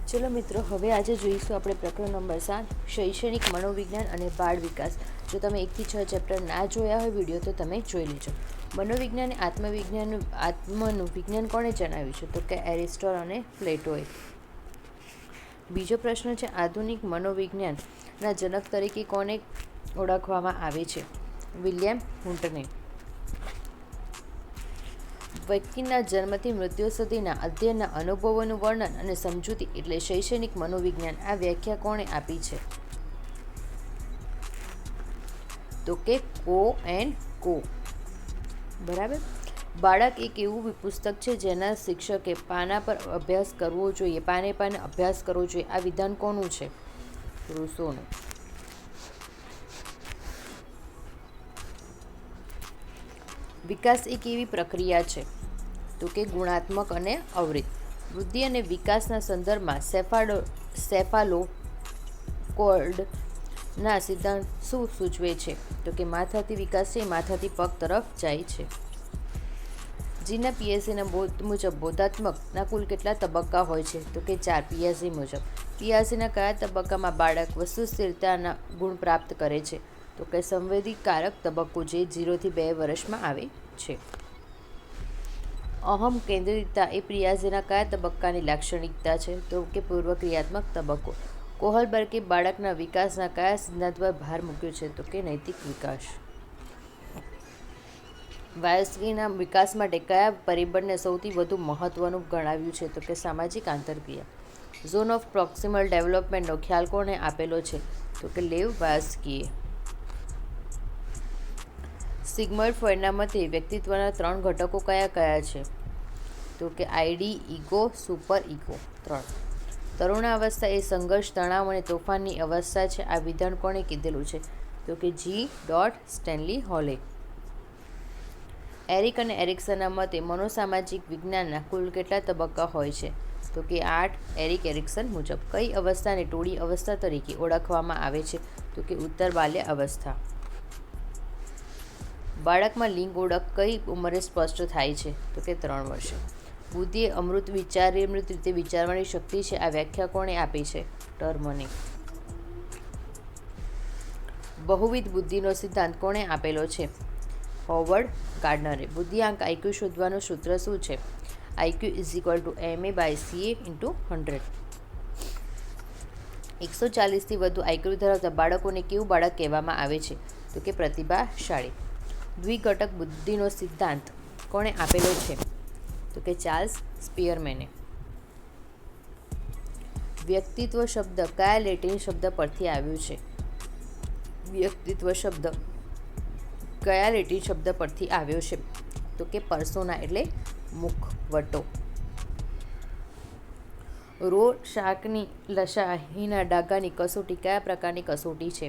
ચલો મિત્રો, હવે આજે જોઈશું આપણે પ્રકરણ નંબર 7 શૈક્ષણિક મનોવિજ્ઞાન અને બાળ વિકાસ. જો તમે 1 થી 6 ચેપ્ટર ના જોયા હોય વિડીયો તો તમે જોઈ લેજો. મનોવિજ્ઞાન એ આત્મનું વિજ્ઞાન કોણે જણાવ્યું છે? તો કે એરિસ્ટોટલ અને પ્લેટોએ. બીજો પ્રશ્ન છે, આધુનિક મનોવિજ્ઞાનના જનક તરીકે કોને ઓળખવામાં આવે છે? વિલિયમ હુન્ટને. વ્યક્તિના જન્મથી મૃત્યુ સુધીના અધ્યયનના અનુભવોનું વર્ણન અને સમજૂતી એટલે શૈક્ષણિક મનોવિજ્ઞાન. આ વ્યાખ્યા કોણે આપી છે? તો કે કો. બરાબર. બાળક એક એવું પુસ્તક છે જેના શિક્ષકે પાને પાને અભ્યાસ કરવો જોઈએ. આ વિધાન કોનું છે? રૂસોનું. વિકાસ એક એવી પ્રક્રિયા છે તો કે ગુણાત્મક અને અવરિત. વૃદ્ધિ અને વિકાસના સંદર્ભમાં સેફાલોકોર્ડના સિદ્ધાંત શું સૂચવે છે? તો કે માથાથી વિકાસ છે, માથાથી પગ તરફ જાય છે. જીના પીએસસીના મુજબ બોધાત્મકના કુલ કેટલા તબક્કા હોય છે? તો કે 4 પીએસસી મુજબ. પીએસસીના કયા તબક્કામાં બાળક વસ્તુ સ્થિરતાના ગુણ પ્રાપ્ત કરે છે? તો કે સંવેદીકારક તબક્કો, જે 0 થી 2 વર્ષમાં આવે છે. અહમ કેન્દ્રિતતા એ પિયાઝેના કયા તબક્કાની લાક્ષણિકતા છે? તો કે પૂર્વ ક્રિયાત્મક તબક્કો. કોહલબર્ગે બાળકના વિકાસના કયા સિદ્ધાંત પર ભાર મૂક્યો છે? તો કે નૈતિક વિકાસ. વાયસ્કીના વિકાસ માટે કયા પરિબળને સૌથી વધુ મહત્વનું ગણાવ્યું છે? તો કે સામાજિક આંતરક્રિયા. ઝોન ઓફ પ્રોક્સિમલ ડેવલપમેન્ટનો ખ્યાલ કોણે આપેલો છે? તો કે લેવ વાયસ્કીએ. સિગ્મન્ડ ફ્રોઈડના મતે વ્યક્તિત્વના 3 ઘટકો કયા કયા છે? તો કે આઈડી, ઈગો, સુપર ઈગો. 3. તરુણાવસ્થા એ સંઘર્ષ, તણાવ અને તોફાનની અવસ્થા છે. આ વિધાન કોણે કીધેલું છે? તો કે સ્ટેનલી હોલે. એરિક અને એરિક્સનના મતે મનોસામાજિક વિજ્ઞાનના કુલ કેટલા તબક્કા હોય છે? તો કે 8 એરિક્સન મુજબ. કઈ અવસ્થાને ટોળી અવસ્થા તરીકે ઓળખવામાં આવે છે? તો કે ઉત્તર બાલ્ય અવસ્થા. બાળકમાં લિંગ ઓળખ કઈ ઉંમરે સ્પષ્ટ થાય છે? તો કે 3 વર્ષે. બુદ્ધિ એ અમૃત રીતે વિચારવાની શક્તિ છે. આ વ્યાખ્યા કોણે આપી છે? ટર્મને. બહુવિધ બુદ્ધિનો સિદ્ધાંત કોણે આપેલો છે? હોવર્ડ ગાર્ડનરે. બુદ્ધિઆંક આઈક્યુ શોધવાનું સૂત્ર શું છે? IQ MA/CA × 100. 140 થી વધુ આઈક્યુ ધરાવતા બાળકોને કેવું બાળક કહેવામાં આવે છે? તો કે પ્રતિભાશાળી. દ્વિઘટક બુદ્ધિનો સિદ્ધાંત કોણે આપેલો છે? તો કે ચાર્લ્સ સ્પીયરમેને. વ્યક્તિત્વ શબ્દ કયા લેટિન શબ્દ પરથી આવ્યું છે? વ્યક્તિત્વ શબ્દ કયા લેટિન શબ્દ પરથી આવ્યો છે? તો કે પર્સોના એટલે મુખવટો. શાહીના ડાઘાની કસોટી કયા પ્રકારની કસોટી છે?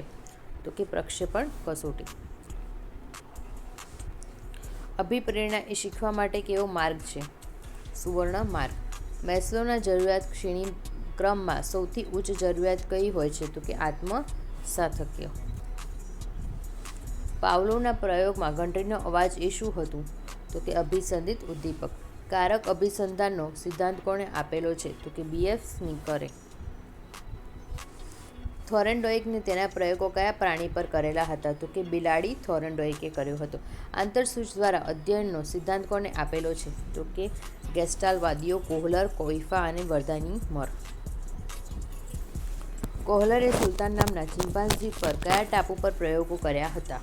તો કે પ્રક્ષેપણ કસોટી. અભિપ્રેરણા એ શીખવા માટે કેવો માર્ગ છે? સુવર્ણ માર્ગ. મેસ્લોના જરૂરિયાત શ્રેણી ક્રમમાં સૌથી ઉચ્ચ જરૂરિયાત કઈ હોય છે? તો કે આત્મ-સાતત્ય. પાવલોવના પ્રયોગમાં ઘંટડીનો અવાજ એ શું હતું? તો કે અભિસંધિત ઉદ્દીપક. કારક અભિસંધાનનો સિદ્ધાંત કોણે આપેલો છે? તો કે BF સ્નીકરે. થોર્નડાઇકને તેના પ્રયોગો કયા પ્રાણી પર કરેલા હતા? તો કે બિલાડી થોર્નડાઇકે કર્યો હતો. આંતરસૂઝ દ્વારા અધ્યયનનો સિદ્ધાંત કોણે આપેલો છે? તો કે ગેસ્ટાલ્ટવાદીઓ કોહલર, કોઇફા અને વર્દાનીમર. કોહલરે સુલતાન નામના ચિમ્પાન્ઝી પર કયા ટાપુ પર પ્રયોગો કર્યા હતા?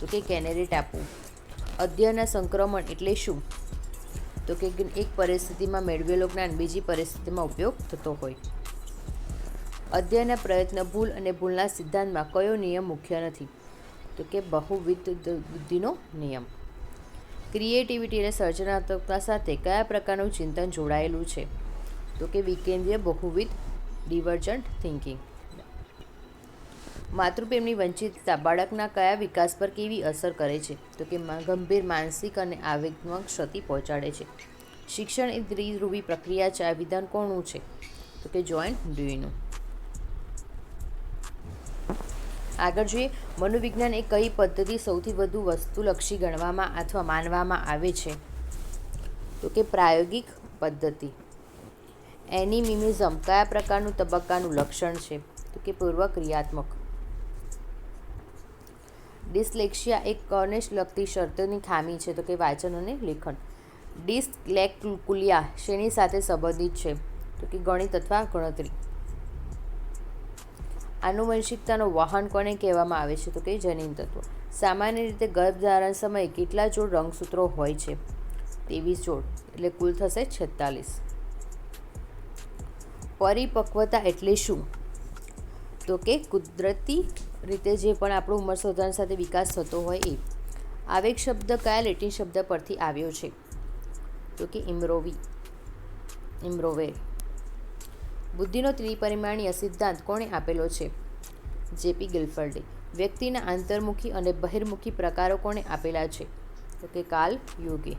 તો કે કેનેરી ટાપુ. અધ્યયનના સંક્રમણ એટલે શું? તો કે એક પરિસ્થિતિમાં મેળવેલો જ્ઞાન બીજી પરિસ્થિતિમાં ઉપયોગ થતો હોય. અધ્યયનના પ્રયત્ન ભૂલ અને ભૂલના સિદ્ધાંતમાં કયો નિયમ મુખ્ય નથી? તો કે બહુવિધ બુદ્ધિનો નિયમ. ક્રિએટિવિટી અને સર્જનાત્મકતા સાથે કયા પ્રકારનું ચિંતન જોડાયેલું છે? તો કે વિકેન્દ્રીય બહુવિધ ડિવર્જન્ટ થિંકિંગ. માતૃપ્રેમની વંચિતતા બાળકના કયા વિકાસ પર કેવી અસર કરે છે? તો કે ગંભીર માનસિક અને આવેગમાં ક્ષતિ પહોંચાડે છે. શિક્ષણ એ દ્વિધ્રુવી પ્રક્રિયા છે. આ વિધાન કોનું છે? તો કે જોન ડ્યુઈનું. આગળ જોઈએ, મનોવિજ્ઞાન એ કઈ પદ્ધતિ સૌથી વધુ વસ્તુલક્ષી ગણવામાં અથવા માનવામાં આવે છે? તો કે પ્રાયોગિક પદ્ધતિ. એનિમિઝમ કયા પ્રકારનું તબક્કાનું લક્ષણ છે? તો કે પૂર્વ ક્રિયાત્મક. ડિસ્લેક્સિયા એક કણને લગતી શરતોની ખામી છે, તો કે વાંચન અને લેખન. ડિસ્લેક્કુલિયા શેની સાથે સંબંધિત છે? તો કે ગણિત અથવા ગણતરી. આનુવંશિકતાનો વાહન કોને કહેવામાં આવે છે? તો કે જનીન તત્વ. સામાન્ય રીતે ગર્ભધારણ સમયે કેટલા જોડ રંગસૂત્રો હોય છે? 23 જોડ, એટલે કુલ થશે 46. પરિપક્વતા એટલે શું? તો કે કુદરતી રીતે જે પણ આપણું ઉંમર સુધારણ સાથે વિકાસ થતો હોય એ. આવેગ શબ્દ કયા લેટિન શબ્દ પરથી આવ્યો છે? તો કે ઇમ્બ્રોવે. બુદ્ધિનો ત્રિપરિમાણીય સિદ્ધાંત કોણે આપેલો છે? જેપી ગિલ્ફર્ડે. વ્યક્તિના આંતરમુખી અને બહિર્મુખી પ્રકારો કોણે આપેલા છે? તો કે કાર્લ યુંગે.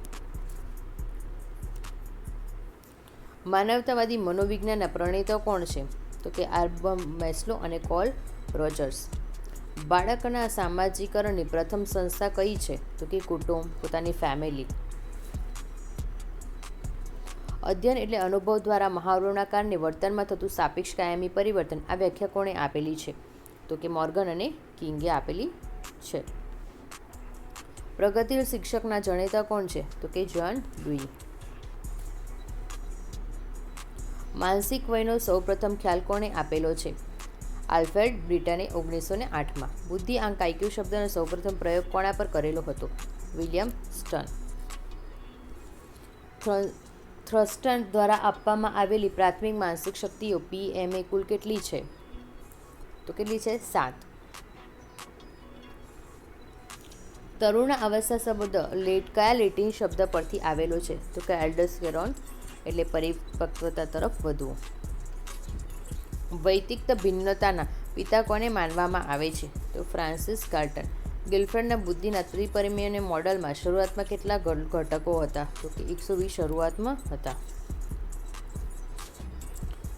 માનવતાવાદી મનોવિજ્ઞાનના પ્રણેતા કોણ છે? તો કે આબ્રાહમ મેસ્લો અને કાર્લ રોજર્સ. બાળકના સામાજિકરણની પ્રથમ સંસ્થા કઈ છે? તો કે કુટુંબ, પોતાની ફેમિલી. અધ્યયન એટલે અનુભવ દ્વારા મહાવરોના કારણે વર્તનમાં થતું સાપેક્ષ કાયમી પરિવર્તન. આ વ્યાખ્યા કોણે આપેલી છે? તો કે મોર્ગન અને કિંગે આપેલી છે. પ્રગતિશીલ શિક્ષકના જણેતા કોણ છે? તો કે જ્હોન ડ્યુઈ. માનસિક વયનો સૌપ્રથમ ખ્યાલ કોણે આપેલો છે? આલ્ફ્રેડ બ્રિટને 1908માં. બુદ્ધિ આંક IQ શબ્દનો સૌપ્રથમ પ્રયોગ કોના પર કરેલો હતો? William stern. થ્રસ્ટન દ્વારા આપવામાં આવેલી પ્રાથમિક માનસિક શક્તિઓ PMA કુલ કેટલી છે? તો કેટલી છે? 7. તરુણ અવસ્થા શબ્દ કયા લેટિન શબ્દ પરથી આવેલો છે? તો કે એલ્ડોસ્ટેરોન, એટલે પરિપક્વતા તરફ વધવું. વૈયક્તિક ભિન્નતાના પિતા કોને માનવામાં આવે છે? તો ફ્રાન્સિસ ગાલ્ટન. ગિલ્ફર્ડના બુદ્ધિના ત્રિપરિમાણીય મોડેલમાં શરૂઆતમાં કેટલા ઘટકો હતા? તો કે 120 શરૂઆતમાં હતા.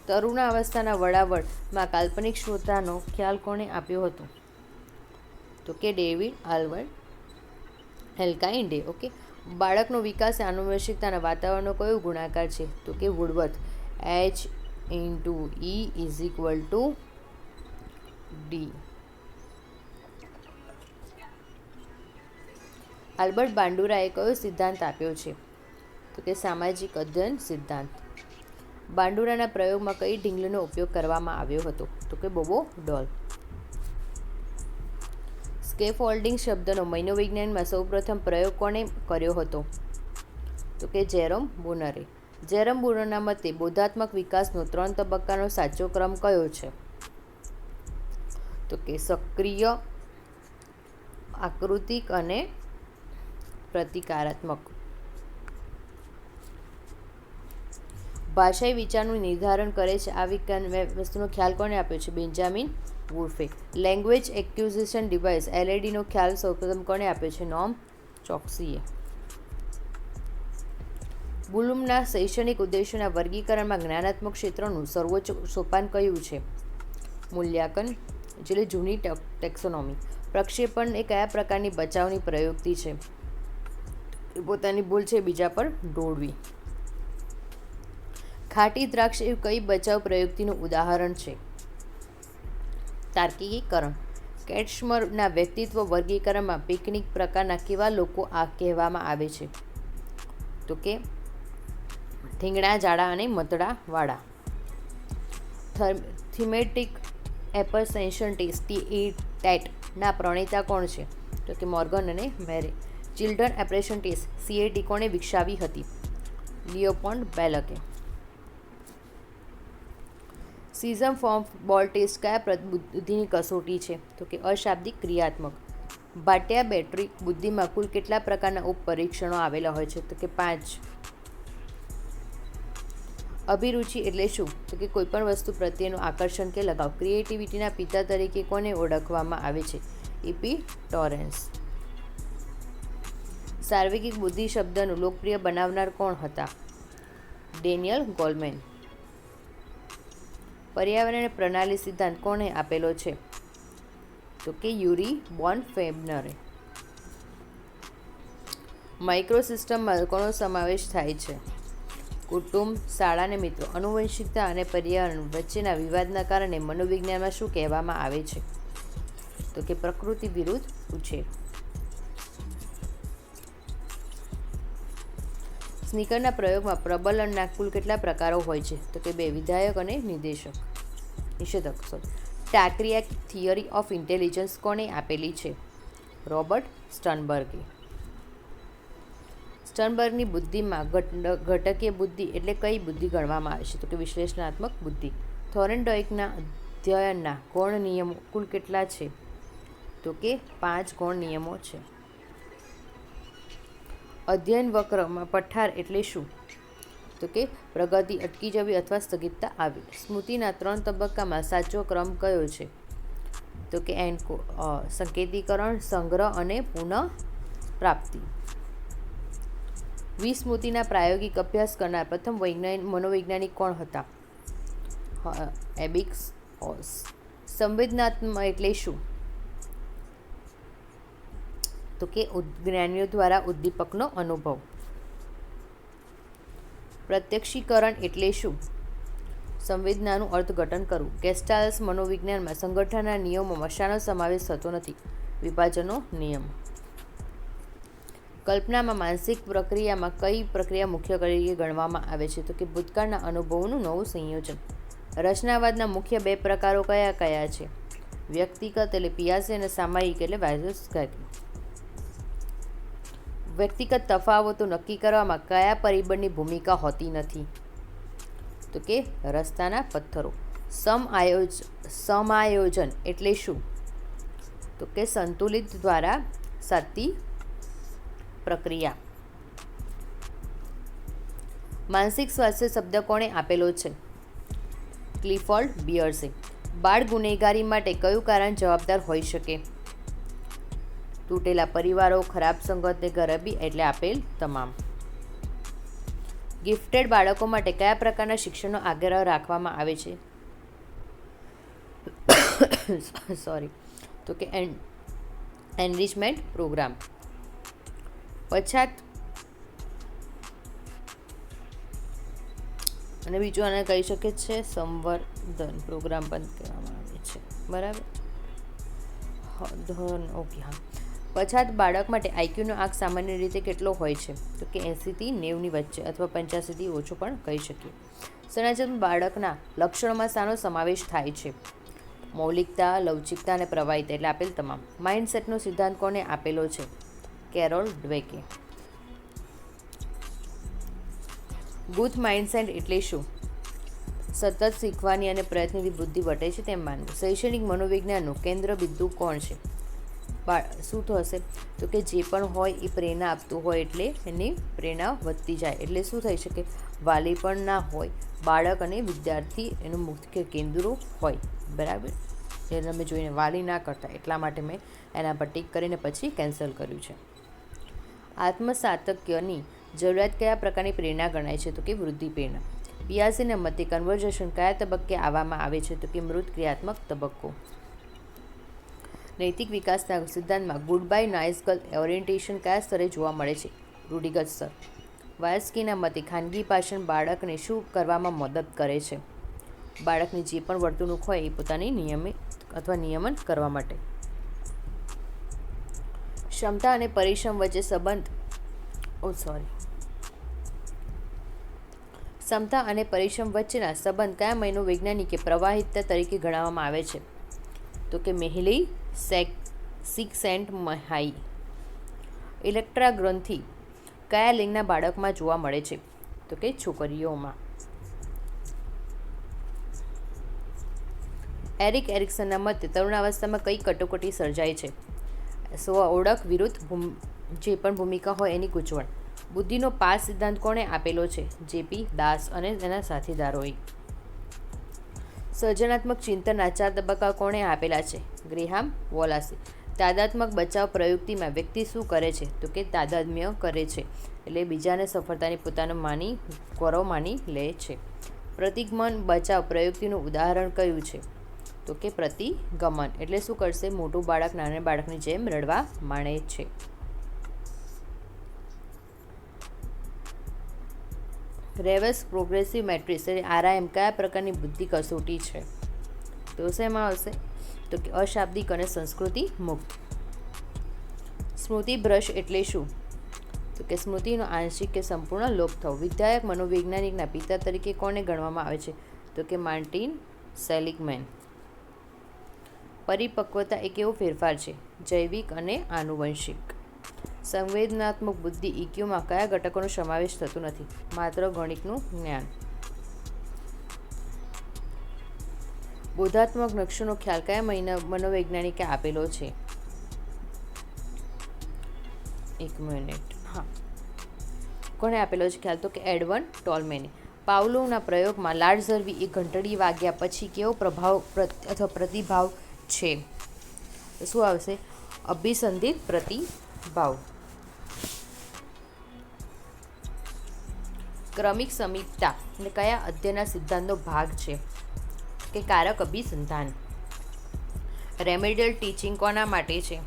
તરુણ અવસ્થાના વડાવડમાં કાલ્પનિક શ્રોતાનો ખ્યાલ કોણે આપ્યો હતો? તો કે ડેવિડ આલ્બર્ટ એલ્કાઇન્ડે. ઓકે. બાળકનો વિકાસ એ આનુવંશિકતાના વાતાવરણનો કયો ગુણાકાર છે? તો કે વુડવર્થ. H/E=D. આલ્બર્ટ બાંડુરાએ કયો સિદ્ધાંત આપ્યો છે? તો કે સામાજિક અધ્યયન સિદ્ધાંત. બાંડુરાના પ્રયોગમાં કઈ ઢીંગલીનો ઉપયોગ કરવામાં આવ્યો હતો? તો કે બોબો ડોલ. સ્કેફોલ્ડિંગ શબ્દનો મનોવિજ્ઞાનમાં સૌપ્રથમ પ્રયોગ કોણે કર્યો હતો? તો કે જેરોમ બુનરે. જેરોમ બુનરના મતે બોધાત્મક વિકાસનો 3 તબક્કાનો સાચો ક્રમ કયો છે? તો કે સક્રિય, આકૃતિક અને પ્રતિકારાત્મક. ભાષાઈ વિચારનું નિર્ધારણ કરે છે. આ વસ્તુનો ખ્યાલ કોણે આપ્યો છે? બેન્જામિન વુલ્ફે. લેંગ્વેજ એક્વિઝિશન ડિવાઇસ LADનો ખ્યાલ સૌપ્રથમ કોણે આપ્યો છે? નોમ ચોક્સીએ. બ્લૂમના શૈક્ષણિક ઉદ્દેશોના વર્ગીકરણમાં જ્ઞાનાત્મક ક્ષેત્રનું સર્વોચ્ચ સોપાન કયું છે? મૂલ્યાંકન, એટલે જૂની ટેક્સોનોમી. પ્રક્ષેપણ એ કયા પ્રકારની બચાવની પ્રયુક્તિ છે? પોતાની ભૂલ છે બીજા પર ઢોળવી. ખાટી દ્રાક્ષ એ કઈ બચાવ પ્રયુક્તિનું ઉદાહરણ છે? તાર્કિકીકરણ. કેટ્સમરના વ્યક્તિત્વ વર્ગીકરણમાં પિકનિક પ્રકારના કેવા લોકો આ કહેવામાં આવે છે? તો કે ઠીંગણા, જાડા અને મતડાવાળા. થીમેટિક એપરસેપ્શન ટેસ્ટ TET ના પ્રણેતા કોણ છે? તો કે મોર્ગન અને મેરે. ચિલ્ડ્રન એપ્રેશન ટેસ્ટ CAT કોણે વિકસાવી હતી? લિયોપોલ્ડ બેલકે. સિઝમ ફોર્મ બોલ ટેસ્ટ કયા બુદ્ધિની કસોટી છે? તો કે અશાબ્દિક ક્રિયાત્મક. ભાટિયા બેટરી બુદ્ધિમાં કુલ કેટલા પ્રકારના ઉપપરીક્ષણો આવેલા હોય છે? તો કે 5. અભિરુચિ એટલે શું? તો કે કોઈપણ વસ્તુ પ્રત્યેનું આકર્ષણ કે લગાવ. ક્રિએટિવિટીના પિતા તરીકે કોને ઓળખવામાં આવે છે? એપિક્ટોરસ. સાર્વત્રિક બુદ્ધિ શબ્દનું લોકપ્રિય બનાવનાર કોણ હતા? Daniel Goleman. પર્યાવરણ પ્રણાલી સિદ્ધાંત કોણે આપેલો છે? તો કે યુરી બોન ફેબ્નરે. માઇક્રોસિસ્ટમમાં કોનો સમાવેશ થાય છે? કુટુંબ, શાળા અને મિત્રો. આનુવંશિકતા અને પર્યાવરણ વચ્ચેના વિવાદના કારણે મનોવિજ્ઞાનમાં શું કહેવામાં આવે છે? તો કે પ્રકૃતિ વિરુદ્ધ ઉછેર. સ્નીકરના પ્રયોગમાં પ્રબલનના કુલ કેટલા પ્રકારો હોય છે? તો કે 2, વિધાયક અને નિષેધક. ટાકરિયા થિયરી ઓફ ઇન્ટેલિજન્સ કોણે આપેલી છે? રોબર્ટ સ્ટર્નબર્ગે. સ્ટર્નબર્ગની બુદ્ધિમાં ઘટકીય બુદ્ધિ એટલે કઈ બુદ્ધિ ગણવામાં આવે છે? તો કે વિશ્લેષણાત્મક બુદ્ધિ. થોર્નડાઇકના અધ્યયનના ગૌણ નિયમો કુલ કેટલા છે? તો કે 5 ગૌણ નિયમો છે. અધ્યયન વક્રમાં પઠાર એટલે શું? તો કે પ્રગતિ અટકી જવી અથવા સ્થગિતતા આવી. સ્મૃતિના 3 તબક્કામાં સાચો ક્રમ કયો છે? તો કે સંકેતીકરણ, સંગ્રહ અને પુનઃપ્રાપ્તિ. વિસ્મૃતિના પ્રાયોગિક અભ્યાસ કરનાર પ્રથમ મનોવૈજ્ઞાનિક કોણ હતા? એબિંગ્હોસ. સંવેદનાત્મક એટલે શું? તો કે જ્ઞાનીઓ દ્વારા ઉદ્દીપકનો અનુભવ. પ્રત્યક્ષીકરણ એટલે શું? સંવેદનાનું અર્થઘટન કરવું. ગેસ્ટાલ્ટ મનોવિજ્ઞાનમાં સંગઠનના નિયમોમાં શાનો સમાવેશ થતો નથી? વિભાજનનો નિયમ. કલ્પનામાં માનસિક પ્રક્રિયામાં કઈ પ્રક્રિયા મુખ્ય તરીકે ગણવામાં આવે છે? તો કે ભૂતકાળના અનુભવોનું નવું સંયોજન. રચનાવાદના મુખ્ય 2 પ્રકારો કયા કયા છે? વ્યક્તિગત એટલે પિયાસી અને સામાયિક એટલે વાયઝોવ્સ્કી. વ્યક્તિગત તફાવતો નક્કી કરવામાં કયા પરિબળની ભૂમિકા હોતી નથી? તો કે રસ્તાના પથ્થરો. સમાયોજન એટલે શું? તો કે સંતુલિત દ્વારા સાચી પ્રક્રિયા. માનસિક સ્વાસ્થ્ય શબ્દ કોણે આપેલો છે? ક્લિફર્ડ બિયર્સે. બાળ ગુનેગારી માટે કયું કારણ જવાબદાર હોઈ શકે? તૂટેલા પરિવારો, ખરાબ સંગત ને ગરીબી એટલે આપેલ તમામ. ગિફ્ટેડ બાળકો માટે કયા પ્રકારના શિક્ષણનો આગ્રહ રાખવામાં આવે છે? તો કે એનરિચમેન્ટ પ્રોગ્રામ. પછાત અને બીજું આને કહી શકે છે સંવર્ધન પ્રોગ્રામ પણ કહેવામાં આવે છે. બરાબર. ઓકે. હા. પછાત બાળક માટે આઈક્યુનો આંક સામાન્ય રીતે કેટલો હોય છે? તો કે 80 થી 90 ની વચ્ચે અથવા 85 થી ઓછો પણ કહી શકીએ. સર્જનાત્મક બાળકના લક્ષણોમાં શાનો સમાવેશ થાય છે? મૌલિકતા, લવચિકતા અને પ્રવાહિતા એટલે આપેલ તમામ. માઇન્ડસેટનો સિદ્ધાંત કોને આપેલો છે? કેરોલ ડ્વેકે. ગ્રોથ માઇન્ડસેટ એટલે શું? સતત શીખવાની અને પ્રયત્નથી બુદ્ધિ વધે છે તેમ માનવું. શૈક્ષણિક મનોવિજ્ઞાનનું કેન્દ્ર બિંદુ કોણ છે? શું થશે? તો કે જે પણ હોય એ પ્રેરણા આપતું હોય એટલે એની પ્રેરણા વધતી જાય. એટલે શું થઈ શકે? વાલી પણ ના હોય, બાળક અને વિદ્યાર્થી એનું મુખ્ય કેન્દ્રો હોય. બરાબર. એને તમે જોઈને વાલી ના કરતા, એટલા માટે મેં એના પર ટીક કરીને પછી કેન્સલ કર્યું છે. આત્મસાતક્યની જરૂરિયાત કયા પ્રકારની પ્રેરણા ગણાય છે? તો કે વૃદ્ધિ પ્રેરણા. પિયાસીના મતે કન્વર્ઝેશન કયા તબક્કે આવવામાં આવે છે? તો કે મૃત ક્રિયાત્મક તબક્કો. નૈતિક વિકાસના સિદ્ધાંતમાં good bye nice girl orientation કયા સ્તરે જોવા મળે છે? રૂઢિગત સ્તર. વાયસ્કીના મતે ખાનગી ભાષણ બાળકને શું કરવામાં મદદ કરે છે? બાળકની જે પણ વર્તણૂક હોય એ પોતાની નિયમન કરવા માટે. ક્ષમતા અને પરિશ્રમ વચ્ચે સંબંધ. ક્ષમતા અને પરિશ્રમ વચ્ચેના સંબંધ કયા મનોવૈજ્ઞાનિકે પ્રવાહિતા તરીકે ગણવામાં આવે છે? તો કે મેહલી સિક્સેન્ટમહાઈ. ઇલેક્ટ્રા ગ્રંથિ કયા લિંગના બાળકમાં જોવા મળે છે? તો કે છોકરીઓમાં. એરિક એરિક્સનના મતે તરુણાવસ્થામાં કઈ કટોકટી સર્જાય છે? ઓળખ વિરુદ્ધ જે પણ ભૂમિકા હોય એની ગૂંચવણ. બુદ્ધિનો 5 સિદ્ધાંત કોણે આપેલો છે? જેપી દાસ અને તેના સાથીદારોએ. સર્જનાત્મક ચિંતનના 4 તબક્કા કોણે આપેલા છે? ગ્રેહામ વોલાસે. તાદાત્મક બચાવ પ્રયુક્તિમાં વ્યક્તિ શું કરે છે? તો કે તાદાત્મ્ય કરે છે, એટલે બીજાને સફળતાની પોતાનું ગૌરવ માની લે છે. પ્રતિગમન બચાવ પ્રયુક્તિનું ઉદાહરણ કયું છે? તો કે પ્રતિગમન એટલે શું કરશે? મોટું બાળક નાના બાળકની જેમ રડવા માંડે છે. રેવસ પ્રોગ્રેસિવ મેટ્રિક્સ એટલે RIM કયા પ્રકારની બુદ્ધિ કસોટી છે? તો શેમાં આવશે? તો કે અશાબ્દિક અને સંસ્કૃતિ મુક્ત. સ્મૃતિ ભ્રંશ એટલે શું? તો કે સ્મૃતિનો આંશિક કે સંપૂર્ણ લોપ થવો. વિધાયક મનોવૈજ્ઞાનિકના પિતા તરીકે કોને ગણવામાં આવે છે? તો કે માર્ટિન સેલિગમેન. પરિપક્વતા એ કેવો ફેરફાર છે? જૈવિક અને આનુવંશિક. સંવેદનાત્મક બુદ્ધિ EQમાં કયા ઘટકોનો સમાવેશ થતો નથી? માત્ર ગણિતનું જ્ઞાન. બોધાત્મક નકશોનો ખ્યાલ કયા મનોવૈજ્ઞાનિકે આપેલો છે? એક મિનિટ. હા, કોને આપેલો છે ખ્યાલ? તો કે એડવર્ડ ટોલમેને. પાવલોવના પ્રયોગમાં લાળ ઝરવી એ ઘંટડી વાગ્યા પછી કેવો પ્રભાવ અથવા પ્રતિભાવ છે? તો શું આવશે? અભિસંધિત પ્રતિભાવ. ક્રમિક સમીપતા એટલે કયા અધ્યયનના સિદ્ધાંતનો ભાગ છે? કે કારક અભિસંધાન. રેમેડિયલ ટીચિંગ કોના માટે છે?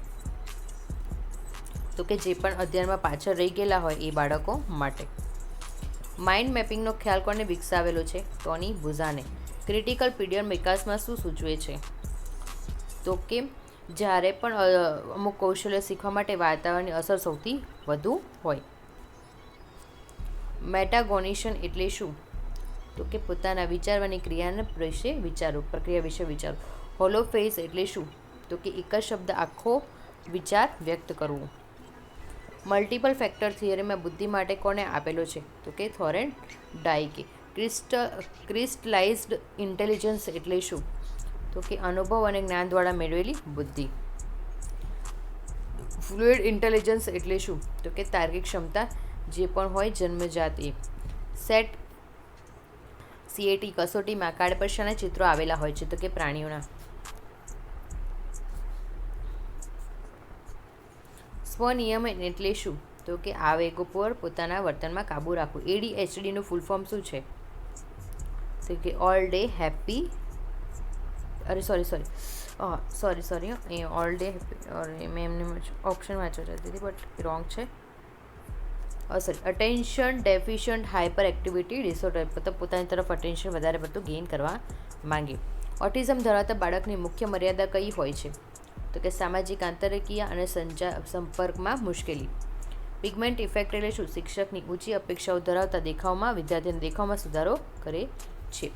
તો કે જે પણ અધ્યયનમાં પાછળ રહી ગયેલા હોય એ બાળકો માટે. માઇન્ડ મેપિંગનો ખ્યાલ કોને વિકસાવેલો છે? ટોની બુઝાને. ક્રિટિકલ પીરિયડ વિકાસમાં શું સૂચવે છે? તો કે જ્યારે પણ અમુક કૌશલ્ય શીખવા માટે વાતાવરણની અસર સૌથી વધુ હોય. મેટાકોગ્નિશન એટલે શું? તો કે પોતાના વિચારવાની પ્રક્રિયા વિશે વિચારો. હોલોફેઝ એટલે શું? તો કે એક જ શબ્દ આખો વિચાર વ્યક્ત કરવો. મલ્ટિપલ ફેક્ટર થિયરીમાં બુદ્ધિ માટે કોને આપેલો છે? તો કે થોર્નડાઇકે. ક્રિસ્ટલાઇઝ્ડ ઇન્ટેલિજન્સ એટલે શું? તો કે અનુભવ અને જ્ઞાન દ્વારા મેળવેલી બુદ્ધિ. ફ્લુઇડ ઇન્ટેલિજન્સ એટલે શું? તો કે તાર્કિક ક્ષમતા જે પણ હોય જન્મજાત એ. CAT કસોટીમાં કાર્ડ પર શાના ચિત્રો આવેલા હોય છે? તો કે પ્રાણીઓના. સ્વનિયમન એટલે શું? તો કે આવેગો પર પોતાના વર્તનમાં કાબૂ રાખવું. ADHD નું ફૂલ ફોર્મ શું છે? તો કે ઓલ ડે હેપી સોરી એ ઓલ ડે મેં એમને ઓપ્શન વાંચવા જતી હતી બટ રોંગ છે. Attention deficient hyper activity disorder. પોતાની તરફ અટેન્શન વધારે પડતું ગેઇન કરવા માંગે. ઓટિઝમ ધરાવતા બાળકની મુખ્ય મર્યાદા કઈ હોય છે? તો કે સામાજિક આંતરકીય અને સંપર્કમાં મુશ્કેલી. પિગમેન્ટ ઇફેક્ટ એટલે શું? શિક્ષકની ઊંચી અપેક્ષાઓ ધરાવતા દેખાવમાં વિદ્યાર્થીના દેખાવમાં સુધારો કરે છે.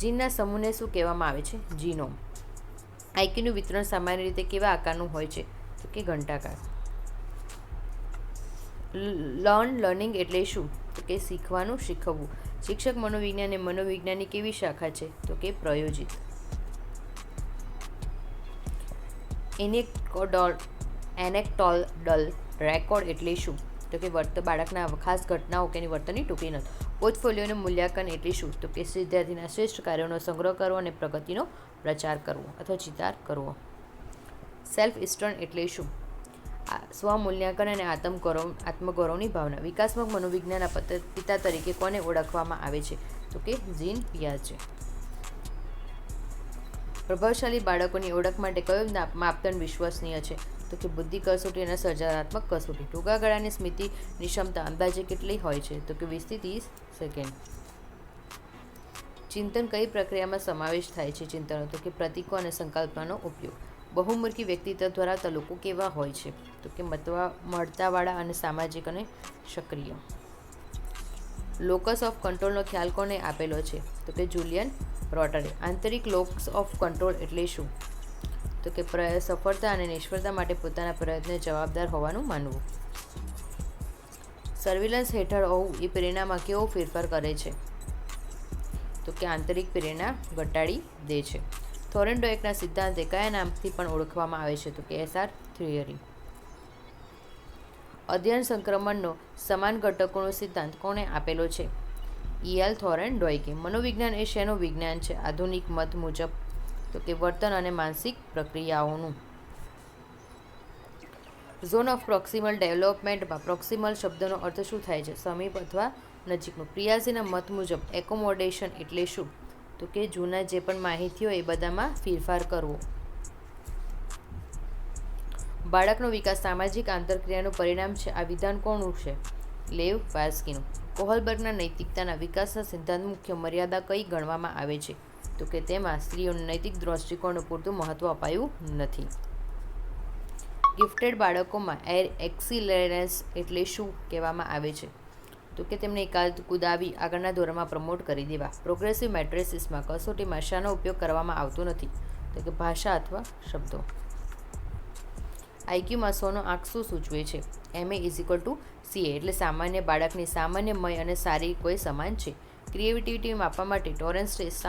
જીનના સમૂહને શું કહેવામાં આવે છે? જીનોમ. આઈક્યુનું વિતરણ સામાન્ય રીતે કેવા આકારનું હોય છે? તો કે ઘંટાકાર. લર્નિંગ એટલે શું? તો કે શીખવાનું, શીખવવું. શિક્ષક મનોવિજ્ઞાન એ મનોવિજ્ઞાનની કેવી શાખા છે? તો કે પ્રયોજિત. એનેક્ટોડલ રેકોર્ડ એટલે શું? તો કે બાળકના ખાસ ઘટનાઓ કે વર્તનની ટૂંકી નોંધ. પોર્ટફોલિયોનું મૂલ્યાંકન એટલે શું? તો કે વિદ્યાર્થીના શ્રેષ્ઠ કાર્યોનો સંગ્રહ કરવો અને પ્રગતિનો પ્રચાર કરવો અથવા ચિતાર કરવો. સેલ્ફ ઇસ્ટર્ન એટલે શું? સ્વમૂલ્યાંકન અને આત્મગૌરવની ભાવના. વિકાસત્મક મનોવિજ્ઞાનના પિતા તરીકે કોને ઓળખવામાં આવે છે? તો કે જીન પિયાજે. પ્રભાવશાળી બાળકોની ઓળખ માટે કયો માપદંડ વિશ્વસનીય છે? તો કે બુદ્ધિ કસોટી અને સર્જનાત્મક કસોટી. ટૂંકા ગાળાની સ્મૃતિની ક્ષમતા અંદાજે કેટલી હોય છે? તો કે 20 થી 30 સેકન્ડ. ચિંતન કઈ પ્રક્રિયામાં સમાવેશ થાય છે? ચિંતનો તો કે પ્રતીકો અને સંકલ્પનાનો ઉપયોગ. બહુમુખી વ્યક્તિત્વ ધરાવતા લોકો કેવા હોય છે? તો કે મળતાવાળા અને સામાજિક અને સક્રિય. લોકસ ઓફ કંટ્રોલનો ખ્યાલ કોને આપેલો છે? તો કે જુલિયન રોટરે. આંતરિક લોકસ ઓફ કંટ્રોલ એટલે શું? તો કે સફળતા અને નિષ્ફળતા માટે પોતાના પ્રયત્નને જવાબદાર હોવાનું માનવું. સર્વિલન્સ હેઠળ હોવું એ પ્રેરણામાં કેવો ફેરફાર કરે છે? તો કે આંતરિક પ્રેરણા ઘટાડી દે છે. થોર્નડાઇકના સિદ્ધાંતે કયા નામથી પણ ઓળખવામાં આવે છે? તો કે SR થિયરી. અધ્યયન સંક્રમણનો સમાન ઘટકોનો સિદ્ધાંત કોણે આપેલો છે? EL થોર્નડાઇકે. મનોવિજ્ઞાન એ શેનું વિજ્ઞાન છે? આધુનિક મત મુજબ તો કે વર્તન અને માનસિક પ્રક્રિયાઓનું. ઝોન ઓફ પ્રોક્સિમલ ડેવલપમેન્ટમાં પ્રોક્સિમલ શબ્દનો અર્થ શું થાય છે? સમીપ અથવા નજીકનું. પ્રિયાઝીના મત મુજબ એકોમોડેશન એટલે શું? તો કે જૂના જે પણ માહિતી હોય એ બધામાં ફેરફાર કરવો. બાળકનો વિકાસ સામાજિક આંતરક્રિયાનું પરિણામ છે. આ વિધાન કોનું છે? લેવ વાર્સ્કીનું. કોહલબર્ગના નૈતિકતાના વિકાસના સિદ્ધાંત મુખ્ય મર્યાદા કઈ ગણવામાં આવે છે? તો કે તેમાં સ્ત્રીઓને નૈતિક દૃષ્ટિકોણનું પૂરતું મહત્ત્વ અપાયું નથી. ગિફ્ટેડ બાળકોમાં એક્સિલરેન્સ એટલે શું કહેવામાં આવે છે? તો કે તેમને કુદાવી આગળના ધોરણમાં પ્રમોટ કરી દેવા. પ્રોગ્રેસિવ મેટ્રિસીસમાં કસોટીમાં શાનો ઉપયોગ કરવામાં આવતો નથી? તો કે ભાષા અથવા શબ્દો. આઈક્યુમાં 100નો આંક શું સૂચવે છે? MA=CA એટલે સામાન્ય બાળકની સામાન્ય મય અને સારી કોઈ સમાન છે. ક્રિએટિવિટી માપવા માટે ટોરેન્સ ટેસ્ટ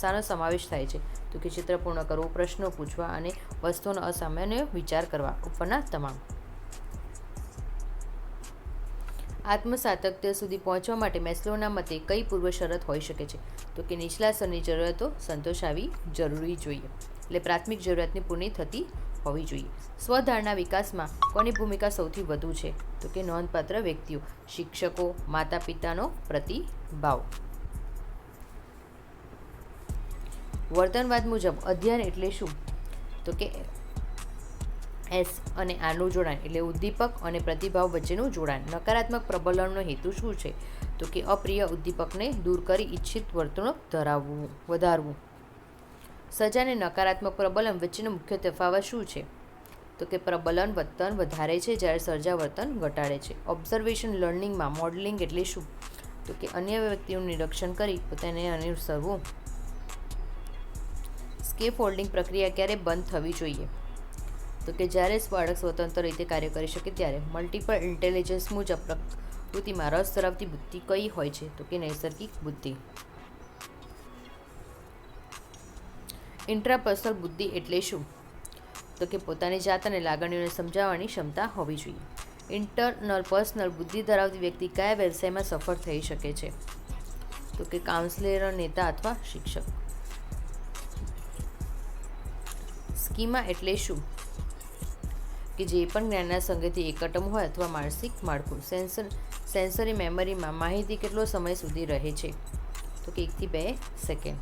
શાનો સમાવેશ થાય છે? તો કે ચિત્ર પૂર્ણ કરવું, પ્રશ્નો પૂછવા અને વસ્તુઓનો અસામાન્ય વિચાર કરવા. ઉપરના તમામ. આત્મસાતત્ય સુધી પહોંચવા માટે મેસ્લોના મતે કઈ પૂર્વ શરત હોઈ શકે છે? તો કે નીચલા સ્તરની જરૂરિયાતો સંતોષાવી જરૂરી જોઈએ, એટલે પ્રાથમિક જરૂરિયાતની પૂર્તિ થતી હોવી જોઈએ. સ્વધારણા વિકાસમાં કોની ભૂમિકા સૌથી વધુ છે? તો કે નોંધપાત્ર વ્યક્તિઓ, શિક્ષકો, માતા પિતાનો પ્રતિભાવ. વર્તનવાદ મુજબ અધ્યયન એટલે શું? તો કે S અને આનું જોડાણ એટલે ઉદ્દીપક અને પ્રતિભાવ વચ્ચેનું જોડાણ. નકારાત્મક પ્રબલનનો હેતુ શું છે? તો કે અપ્રિય ઉદ્દીપકને દૂર કરી ઇચ્છિત વર્તણૂક વધારવું. સજા અને નકારાત્મક પ્રબલન વચ્ચેનો મુખ્ય તફાવત શું છે? તો કે પ્રબલન વર્તન વધારે છે જ્યારે સજા વર્તન ઘટાડે છે. ઓબ્ઝર્વેશન લર્નિંગમાં મોડેલિંગ એટલે શું? તો કે અન્ય વ્યક્તિનું નિરીક્ષણ કરી પોતાને અનુસરવું. સ્કેફોલ્ડિંગ પ્રક્રિયા ક્યારે બંધ થવી જોઈએ? તો કે જ્યારે બાળક સ્વતંત્ર રીતે કાર્ય કરી શકે ત્યારે. મલ્ટિપલ ઇન્ટેલિજન્સ મુજબ પ્રકૃતિમાં રસ ધરાવતી બુદ્ધિ કઈ હોય છે? તો કે નૈસર્ગિક બુદ્ધિ. ઇન્ટ્રાપર્સનલ બુદ્ધિ એટલે શું? તો કે પોતાની જાત અને લાગણીઓને સમજાવવાની ક્ષમતા હોવી જોઈએ. ઇન્ટરનલ પર્સનલ બુદ્ધિ ધરાવતી વ્યક્તિ કયા વ્યવસાયમાં સફળ થઈ શકે છે? તો કે કાઉન્સેલર, નેતા અથવા શિક્ષક. સ્કીમા એટલે શું? કે જે પણ જ્ઞાનના સંગ્રહથી એકટમ હોય અથવા માનસિક માળખું. સેન્સરી મેમરીમાં માહિતી કેટલો સમય સુધી રહે છે? તો કે 1 થી 2 સેકન્ડ.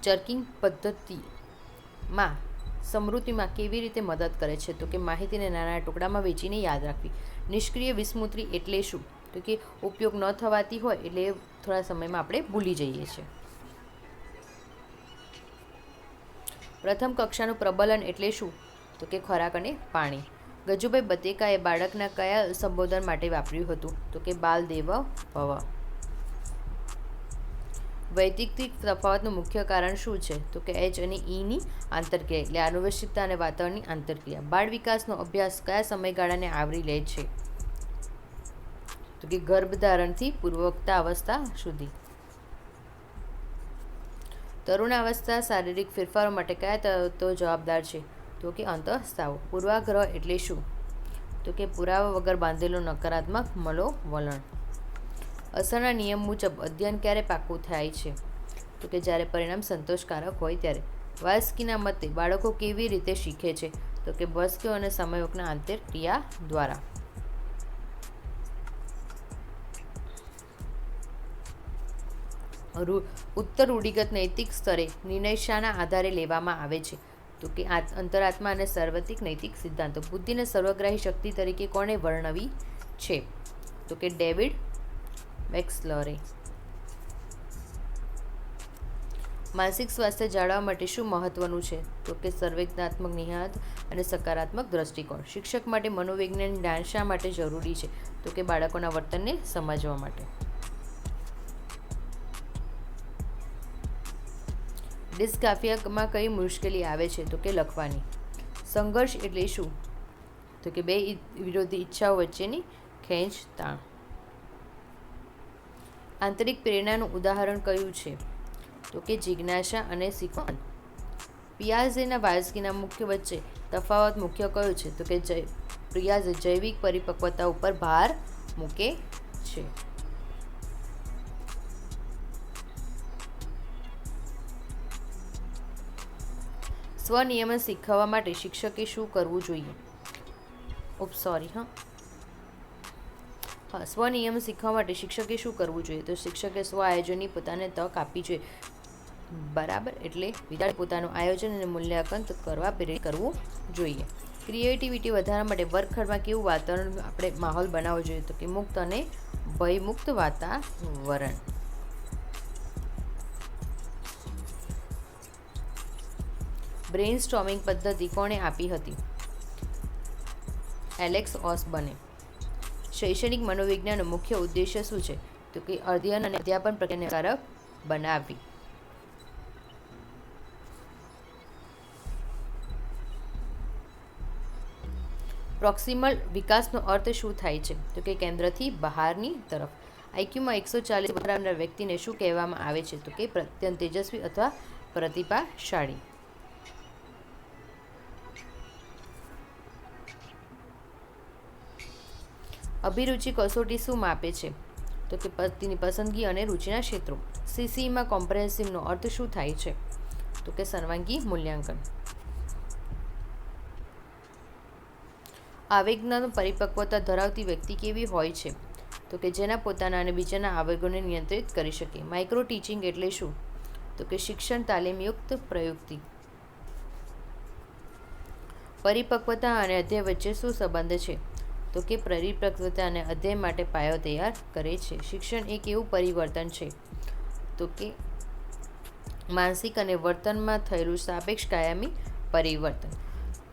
ચર્કિંગ પદ્ધતિમાં સ્મૃતિમાં કેવી રીતે મદદ કરે છે? તો કે માહિતીને નાના ટુકડામાં વેચીને યાદ રાખવી. નિષ્ક્રિય વિસ્મૃતિ એટલે શું? તો કે ઉપયોગ ન થવાતી હોય એટલે થોડા સમયમાં આપણે ભૂલી જઈએ છીએ. પ્રથમ કક્ષાનું પ્રબલન એટલે શું? તો કે ખોરાક અને પાણી. ગજુભાઈ બતેકાએ બાળકના કયા સંબોધન માટે વાપર્યું હતું? તો કે બાલ દેવ ભવ. વૈયક્તિક તફાવતનું મુખ્ય કારણ શું છે? તો કે H અને Eની આંતરક્રિયા એટલે આનુવંશિકતા અને વાતાવરણની આંતરક્રિયા. બાળ વિકાસનો અભ્યાસ કયા સમયગાળાને આવરી લે છે? તો કે ગર્ભધારણથી પૂર્વવક્તા અવસ્થા સુધી. તરુણાવસ્થા શારીરિક ફેરફારો માટે કયા તત્વો જવાબદાર છે? તો કે અંતઃસ્ત્રાવો. પૂર્વાગ્રહ એટલે શું? તો કે પુરાવા વગર બાંધેલું નકારાત્મક મનોવલણ. અસરના નિયમ મુજબ અધ્યયન ક્યારે પાકું થાય છે? તો કે જ્યારે પરિણામ સંતોષકારક હોય ત્યારે. વાલ્સ્કીના મતે બાળકો કેવી રીતે શીખે છે? તો કે વસ્તુઓ અને સંયોગના આંતરક્રિયા દ્વારા. ઉત્તર રૂઢિગત નૈતિક સ્તરે નિર્ણય શાના આધારે લેવામાં આવે છે? તો કે અંતરાત્મા અને સાર્વત્રિક નૈતિક સિદ્ધાંતો. બુદ્ધિને સર્વગ્રાહી શક્તિ તરીકે કોણે વર્ણવી છે? તો કે ડેવિડ વેક્સલરે. માનસિક સ્વાસ્થ્ય જાળવવા માટે શું મહત્વનું છે? તો કે સંવેદનાત્મક નિહાત અને સકારાત્મક દ્રષ્ટિકોણ. શિક્ષક માટે મનોવૈજ્ઞાનિક જ્ઞાન શા માટે જરૂરી છે? તો કે બાળકોના વર્તનને સમજવા માટે. ડિસ્ગ્રાફિયામાં કઈ મુશ્કેલી આવે છે? તો કે લખવાની. સંઘર્ષ એટલે શું? તો કે બે વિરોધી ઈચ્છાઓ વચ્ચેની ખેંચતાણ. આંતરિક પ્રેરણાનું ઉદાહરણ કયું છે? તો કે જિજ્ઞાસા અને શીખવાનું. પિયાઝેના વાલ્સ્કીના મુખ્ય વચ્ચે તફાવત મુખ્ય કયો છે? તો કે પિયાઝે જૈવિક પરિપક્વતા ઉપર ભાર મૂકે છે. સ્વનિયમન શીખવવા માટે શિક્ષકે શું કરવું જોઈએ? સ્વનિયમન શીખવા માટે શિક્ષકે શું કરવું જોઈએ? તો શિક્ષકે સ્વ આયોજનની પોતાને તક આપવી જોઈએ. બરાબર, એટલે વિદ્યાર્થી પોતાનું આયોજન અને મૂલ્યાંકન કરવા પ્રેરિત કરવું જોઈએ. ક્રિએટિવિટી વધારવા માટે વર્ગખંડમાં કેવું વાતાવરણ આપણે માહોલ બનાવવો જોઈએ? તો કે મુક્ત અને ભયમુક્ત વાતાવરણ. બ્રેઇન સ્ટોર્મિંગ પદ્ધતિ કોણે આપી હતી? એલેક્સ ઓસબર્ને. શૈક્ષણિક મનોવિજ્ઞાનનો મુખ્ય ઉદ્દેશ્ય શું છે? તો કે અધ્યયન અને અધ્યાપન પ્રક્રિયાને કારક બનાવવી. પ્રોક્સિમલ વિકાસનો અર્થ શું થાય છે? તો કે કેન્દ્રથી બહારની તરફ. આઈક્યુમાં 140 બરાબરના વ્યક્તિને શું કહેવામાં આવે છે? તો કે અત્યંત તેજસ્વી અથવા પ્રતિભાશાળી. અભિરુચિ કસોટી શું માપે છે? તો કે તેની પસંદગી અને રુચિના ક્ષેત્રો. સીસીમાં કોમ્પ્રેહેન્સિવનો અર્થ શું થાય છે? તો કે સર્વાંગી મૂલ્યાંકન. આવેગના પરિપક્વતા ધરાવતી વ્યક્તિ કેવી હોય છે? તો કે જેના પોતાના અને બીજાના આવેગોને નિયંત્રિત કરી શકે. માઇક્રો ટીચિંગ એટલે શું? તો કે શિક્ષણ તાલીમયુક્ત પ્રયુક્તિ. પરિપક્વતા અને અધ્યય વચ્ચે શું સંબંધ છે? તો કે પરિપક્વતા અને અધ્યય માટે પાયો તૈયાર કરે છે. શિક્ષણ એક એવું પરિવર્તન છે તો કે માનસિક અને વર્તનમાં થયેલું સાપેક્ષ કાયમી પરિવર્તન.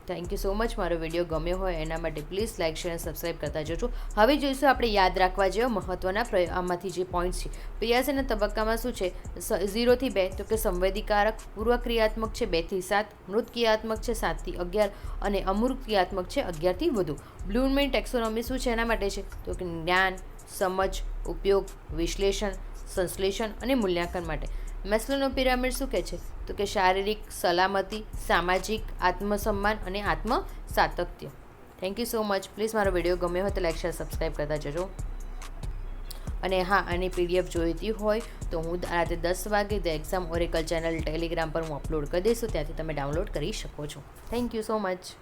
Thank you so much. મારો વિડીયો ગમ્યો હોય એના માટે પ્લીઝ લાઇક શેર અને સબસ્ક્રાઈબ કરતા જજો. હવે જોઈશું આપણે યાદ રાખવા જેવા મહત્ત્વના આમાંથી જે પોઈન્ટ્સ છે. ક્રિયાશીલના તબક્કામાં શું છે? 0 થી 2 તો કે સંવેદીકારક. પૂર્વક્રિયાત્મક છે 2 થી 7. મૃતક્રિયાત્મક છે 7 થી 11 અને અમૃતક્રિયાત્મક છે 11 થી વધુ. બ્લૂમની ટેક્સોનોમી શું છે એના માટે છે? તો કે જ્ઞાન, સમજ, ઉપયોગ, વિશ્લેષણ, સંશ્લેષણ અને મૂલ્યાંકન માટે. મેસ્લોનો પિરામિડ શું કહે છે? તો કે શારીરિક સલામતી, સામાજિક, આત્મસન્માન અને આત્મસાતત્ય. Thank you so much. Please મારો વિડીયો ગમ્યો હોય તો લાઈક શેર સબસ્ક્રાઈબ કરતા જજો. અને હા, આની PDF જોઈતી હોય તો હું રાતે 10 વાગે the exam Oracle channel Telegram પર હું અપલોડ કરી દઈશું, ત્યાંથી તમે ડાઉનલોડ કરી શકો છો. Thank you so much.